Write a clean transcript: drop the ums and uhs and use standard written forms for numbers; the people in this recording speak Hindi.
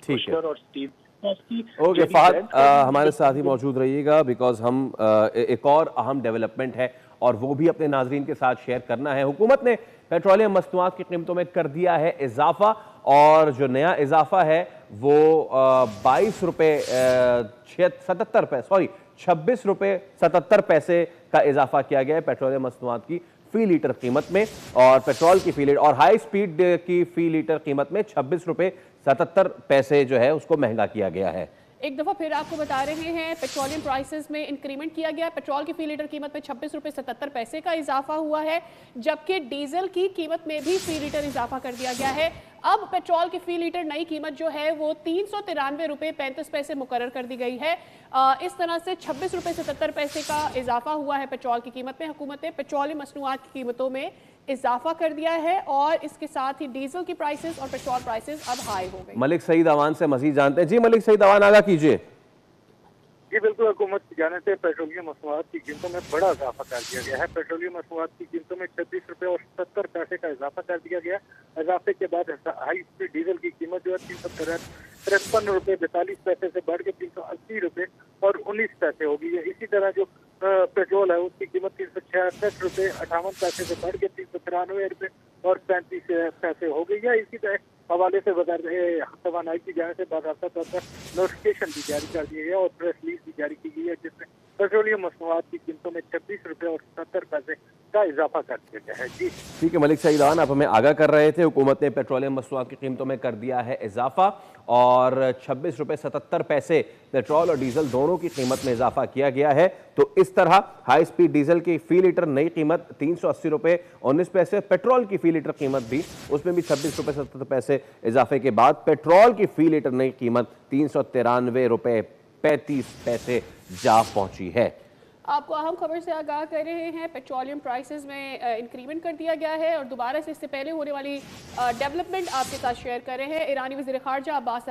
ठीक है। और स्टीव ओके फहद, हमारे साथ ही मौजूद रहिएगा बिकॉज हम एक और अहम डेवलपमेंट है और वो भी अपने नाजरीन के साथ शेयर करना है। हुकूमत ने पेट्रोलियम मसनूआत की कीमतों में कर दिया है इजाफा और जो नया इजाफा है वो 26 रुपए 77 पैसे का इजाफा किया गया है पेट्रोलियम मसनूआत की फी लीटर कीमत में, और पेट्रोल की फी लीटर और हाई स्पीड की फी लीटर कीमत में 26 रुपए 77 पैसे जो है उसको महंगा किया गया है। एक दफा फिर आपको बता रहे हैं, पेट्रोलियम प्राइसेस में इंक्रीमेंट किया गया। पेट्रोल की फी लीटर कीमत में 26 रुपए 77 पैसे का इजाफा हुआ है, जबकि डीजल की कीमत में भी फी लीटर इजाफा कर दिया गया है। अब पेट्रोल की फी लीटर नई कीमत जो है वो 393 रुपए 35 पैसे मुकर्रर कर दी गई है। इस तरह से 26 रुपए 77 पैसे का इजाफा हुआ है पेट्रोल की कीमत में। हुकूमत ने पेट्रोलियम मसनूआत की कीमतों में इजाफा कर दिया है और इसके साथ ही डीजल की प्राइसेस और पेट्रोल प्राइसेस अब हाई हो गई। मलिक सईद अवान से मजीद जानते हैं। जी मलिक सईद अवान, आगा कीजिए। जी बिल्कुल, हुकूमत की जाने से पेट्रोलियम मसनूआत की कीमतों में बड़ा इजाफा कर दिया गया है। पेट्रोलियम मसनूआत की कीमतों में 26 रुपए और 70 पैसे का इजाफा कर दिया गया। इजाफे के बाद हाई स्पीड डीजल की कीमत जो है 353 रुपए 42 पैसे से बढ़ के 380 रुपए और 19 पैसे हो गई है। इसी तरह जो पेट्रोल है उसकी कीमत 366 रुपए 58 पैसे से बढ़ के 393 रुपए और 35 पैसे हो गई है। इसी तरह हवाले से तवानाई की जाने से बाकायदा तौर पर नोटिफिकेशन भी जारी कर दिए गए और प्रेस रिलीज भी जारी की गई है, जिसमें पेट्रोलियम मसनूआत की कीमतों में 26 रुपए और 70 पैसे का इजाफा कर दिया गया है। जी ठीक है मलिक सईद अवान, आप हमें आगाह कर रहे थे। हुकूमत ने पेट्रोलियम मसनूआत की कीमतों में कर दिया है इजाफा और 26 रुपए 77 पैसे पेट्रोल और डीजल दोनों की कीमत में इजाफा किया गया है। तो इस तरह हाई स्पीड डीजल की फी लीटर नई कीमत 380 रुपए 19 पैसे, पेट्रोल की फी लीटर कीमत भी उसमें भी 26 रुपए 77 पैसे इजाफे के बाद पेट्रोल की फी लीटर नई कीमत 393 रुपए 35 पैसे जा पहुंची है। आपको अहम खबर से आगाह कर रहे हैं, पेट्रोलियम प्राइसेस में इंक्रीमेंट कर दिया गया है और दोबारा से इससे पहले होने वाली डेवलपमेंट आपके साथ शेयर कर रहे हैं। ईरानी वज़ीर ख़ारजा अब्बास